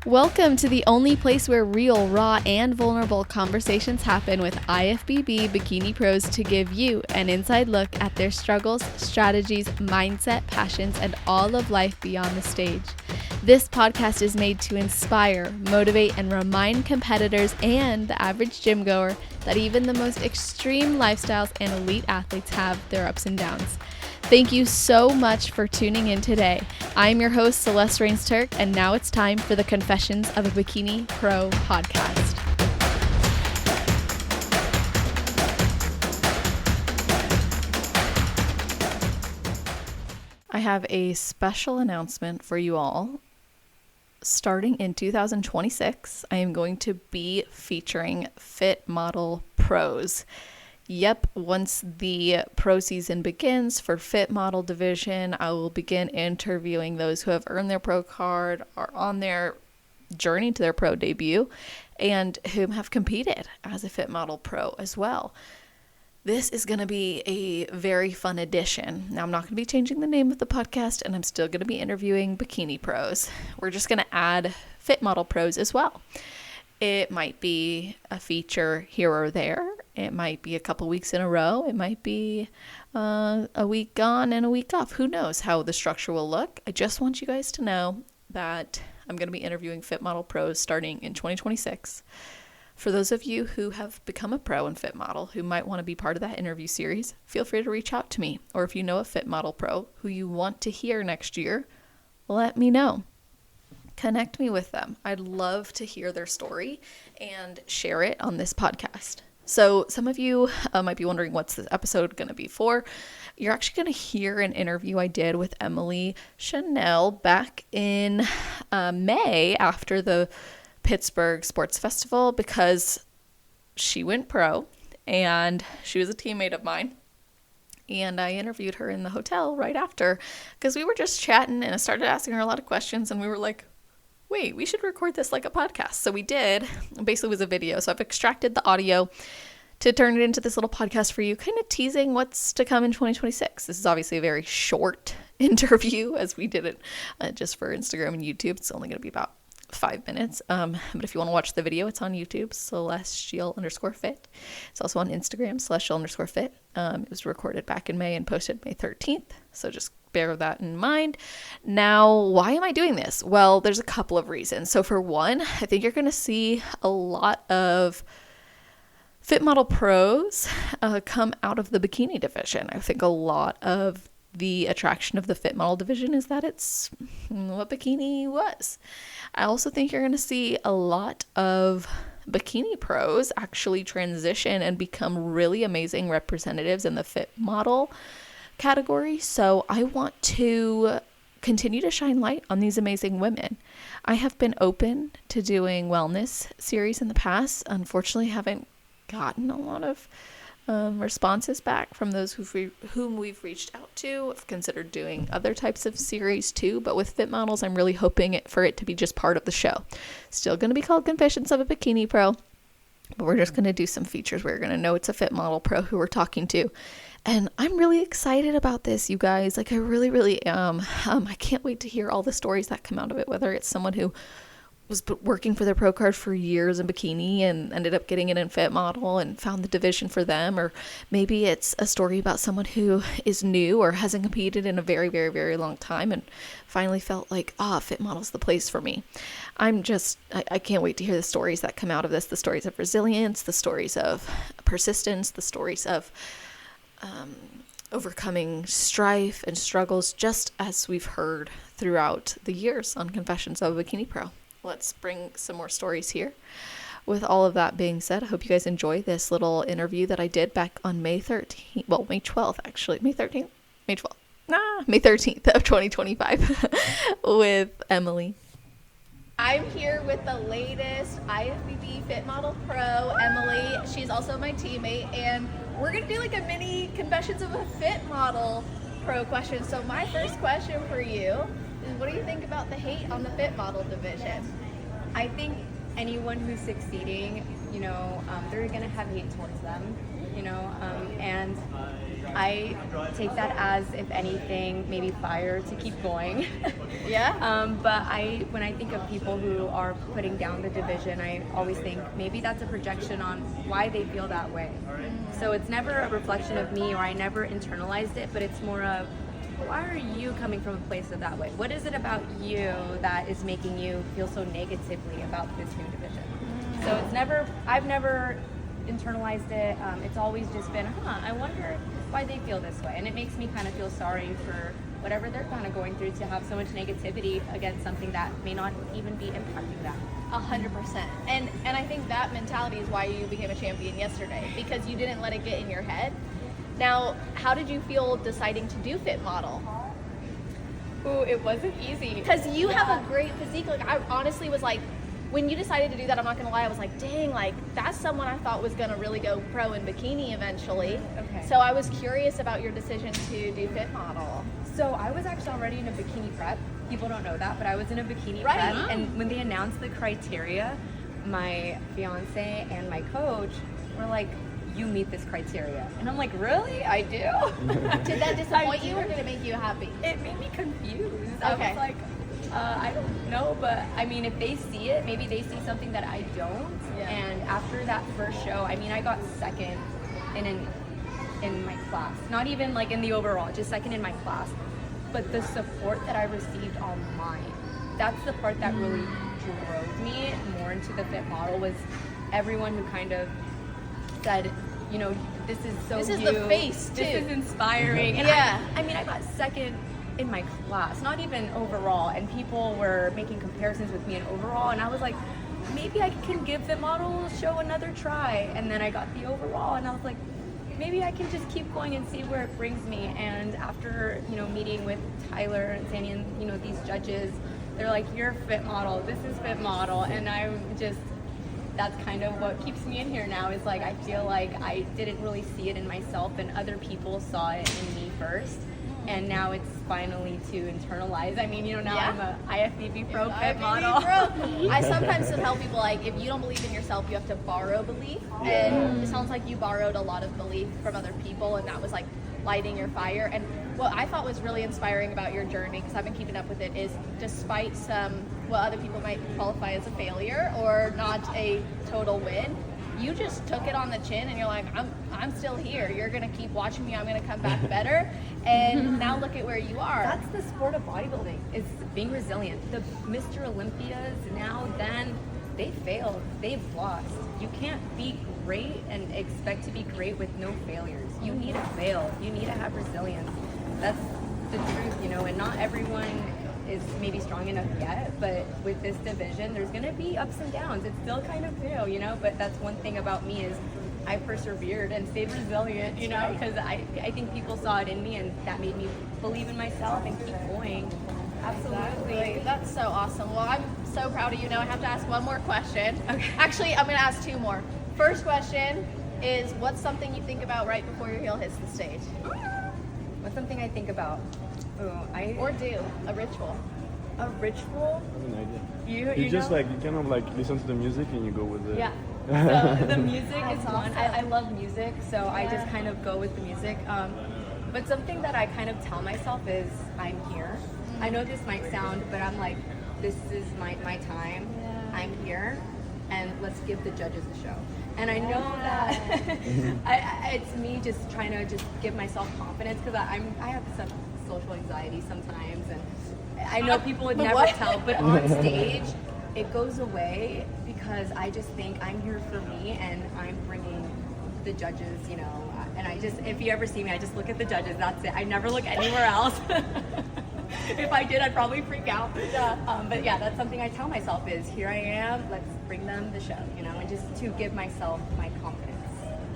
Welcome to the only place where real, raw, and vulnerable conversations happen with IFBB bikini pros to give you an inside look at their struggles, strategies, mindset, passions, and all of life beyond the stage. This podcast is made to inspire, motivate, and remind competitors and the average gym goer that even the most extreme lifestyles and elite athletes have their ups and downs. Thank you so much for tuning in today. I'm your host, Celeste Turk, and now it's time for the Confessions of a Bikini Pro podcast. I have a special announcement for you all. Starting in 2026, I am going to be featuring Fit Model Pros. Yep, once the pro season begins for Fit Model division, I will begin interviewing those who have earned their pro card, are on their journey to their pro debut, and whom have competed as a Fit Model Pro as well. This is going to be a very fun addition. Now, I'm not going to be changing the name of the podcast, and I'm still going to be interviewing bikini pros. We're just going to add Fit Model Pros as well. It might be a feature here or there. It might be a couple weeks in a row. It might be a week on and a week off. Who knows how the structure will look? I just want you guys to know that I'm going to be interviewing Fit Model Pros starting in 2026. For those of you who have become a pro in Fit Model who might want to be part of that interview series, feel free to reach out to me. Or if you know a Fit Model Pro who you want to hear next year, let me know. Connect me with them. I'd love to hear their story and share it on this podcast. So some of you might be wondering what's this episode going to be for. You're actually going to hear an interview I did with Emily Chanel back in May after the Pittsburgh Sports Festival, because she went pro and she was a teammate of mine. And I interviewed her in the hotel right after because we were just chatting, and I started asking her a lot of questions, and we were like, wait, we should record this like a podcast. So we did. It basically was a video. So I've extracted the audio to turn it into this little podcast for you, kind of teasing what's to come in 2026. This is obviously a very short interview, as we did it just for Instagram and YouTube. It's only going to be about 5 minutes. But if you want to watch the video, it's on YouTube, Celestial_fit. It's also on Instagram, Celestial_fit. It was recorded back in May and posted May 13th. So just bear that in mind. Now, why am I doing this? Well, there's a couple of reasons. So for one, I think you're going to see a lot of Fit Model Pros come out of the bikini division. I think a lot of the attraction of the Fit Model division is that it's what bikini was. I also think you're going to see a lot of bikini pros actually transition and become really amazing representatives in the Fit Model category. So I want to continue to shine light on these amazing women. I have been open to doing wellness series in the past. Unfortunately, haven't gotten a lot of responses back from those whom we've reached out to. I've considered doing other types of series too, but with Fit Models, I'm really hoping for it to be just part of the show. Still going to be called Confessions of a Bikini Pro, but we're just going to do some features where you're going to know it's a Fit Model Pro who we're talking to. And I'm really excited about this, you guys. Like, I really, really am. I can't wait to hear all the stories that come out of it, whether it's someone who was working for their pro card for years in bikini and ended up getting it in Fit Model and found the division for them, or maybe it's a story about someone who is new or hasn't competed in a very, very, very long time and finally felt like, Fit Model's the place for me. I can't wait to hear the stories that come out of this, the stories of resilience, the stories of persistence, the stories of overcoming strife and struggles, just as we've heard throughout the years on Confessions of a Bikini Pro. Let's bring some more stories here. With all of that being said, I hope you guys enjoy this little interview that I did back on May 12th, actually. May 13th? May 12th. May 13th of 2025 with Emily. I'm here with the latest IFBB Fit Model Pro, Emily. She's also my teammate, and we're going to do like a mini Confessions of a Fit Model Pro question. So my first question for you is, what do you think about the hate on the Fit Model division? I think anyone who's succeeding, they're going to have hate towards them, and I take that as, if anything, maybe fire to keep going. Yeah. But when I think of people who are putting down the division, I always think maybe that's a projection on why they feel that way. So it's never a reflection of me, or I never internalized it, but it's more of, why are you coming from a place of that way? What is it about you that is making you feel so negatively about this new division? So I've never internalized it. It's always just been, I wonder why they feel this way. And it makes me kind of feel sorry for whatever they're kind of going through, to have so much negativity against something that may not even be impacting them. 100%. And I think that mentality is why you became a champion yesterday, because you didn't let it get in your head. Now, how did you feel deciding to do Fit Model? Ooh, it wasn't easy. Because you have a great physique. Like, I honestly was like, when you decided to do that, I'm not gonna lie, I was like, dang, like that's someone I thought was gonna really go pro in bikini eventually. Okay. So I was curious about your decision to do Fit Model. So I was actually already in a bikini prep. People don't know that, but I was in a bikini Right. prep. And when they announced the criteria, my fiance and my coach were like, you meet this criteria. And I'm like, really? I do? Did that disappoint you, or did it make you happy? It made me confused. Okay. I was like, I don't know, but I mean, if they see it, maybe they see something that I don't. Yeah. And after that first show, I mean, I got second in my class. Not even like in the overall, just second in my class. But the support that I received online, that's the part that really drove me more into the Fit Model, was everyone who kind of said, you know, this is so This is you. the face, This too. is inspiring. And Yeah. I mean, I got second in my class, not even overall, and people were making comparisons with me in overall, and I was like, maybe I can give Fit Model show another try. And then I got the overall, and I was like, maybe I can just keep going and see where it brings me. And after, you know, meeting with Tyler and Sandy and, you know, these judges, they're like, you're Fit Model, this is Fit Model. And I'm just, that's kind of what keeps me in here now, is like, I feel like I didn't really see it in myself, and other people saw it in me first. And now it's finally to internalize. I mean, you know, now Yeah. I'm a IFBB pro Fit IFBB Model. pro. I sometimes tell people, like, if you don't believe in yourself, you have to borrow belief. And it sounds like you borrowed a lot of belief from other people, and that was like lighting your fire. And what I thought was really inspiring about your journey, because I've been keeping up with it, is despite what other people might qualify as a failure or not a total win, you just took it on the chin, and you're like, I'm still here. You're gonna keep watching me. I'm gonna come back better. And now look at where you are. That's the sport of bodybuilding, is being resilient. The Mr. Olympias now, then, they failed. They've lost. You can't be great and expect to be great with no failures. You need to fail. You need to have resilience. That's the truth, you know, and not everyone is maybe strong enough yet, but with this division, there's gonna be ups and downs. It's still kind of new, you know, but that's one thing about me, is I persevered and stayed resilient, you know, because I think people saw it in me, and that made me believe in myself and keep going. Absolutely. Exactly. That's so awesome. Well, I'm so proud of you. Now I have to ask one more question. Okay. Actually, I'm going to ask two more. First question is, what's something you think about right before your heel hits the stage? What's something I think about? Or do a ritual. A ritual? I have an idea. You You just know? like, you kind of like listen to the music and you go with it. Yeah. So the music That's is one. awesome. I love music, so I just Yeah. kind of go with the music. But something that I kind of tell myself is, I'm here. I know this might sound, but I'm like, this is my time. Yeah. I'm here, and let's give the judges a show. And I know that it's me just trying to just give myself confidence, because I have some social anxiety sometimes, and I know people would never What? tell, but on stage, it goes away, because I just think I'm here for me, and I'm bringing the judges, you know, and I just, if you ever see me, I just look at the judges, that's it. I never look anywhere else. If I did, I'd probably freak out. But yeah, that's something I tell myself, is here I am, let's bring them the show, you know, and just to give myself my confidence.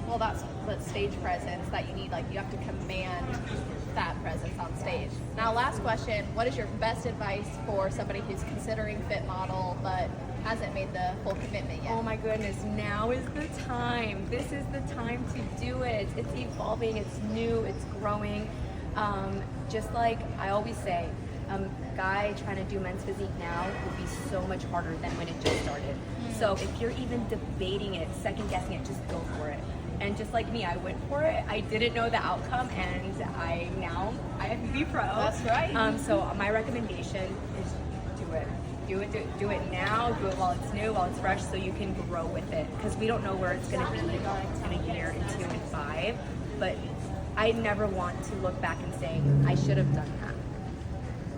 Well, that's the stage presence that you need. Like, you have to command that presence on stage. Now, last question. What is your best advice for somebody who's considering Fit Model but hasn't made the full commitment yet? Oh my goodness, now is the time. This is the time to do it. It's evolving, it's new, it's growing. Just like I always say, a guy trying to do men's physique now will be so much harder than when it just started. So if you're even debating it, second guessing it, just go for it. And just like me, I went for it. I didn't know the outcome, and I'm now IFBB Pro. That's right. So my recommendation is do it. Do it now. Do it while it's new, while it's fresh, so you can grow with it. Because we don't know where it's going to be in a year, in 2 and 5. But I never want to look back and say I should have done that.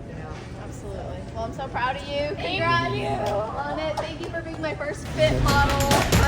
You know. Absolutely. Well, I'm so proud of you. Congrats on it. Thank you for being my first fit model.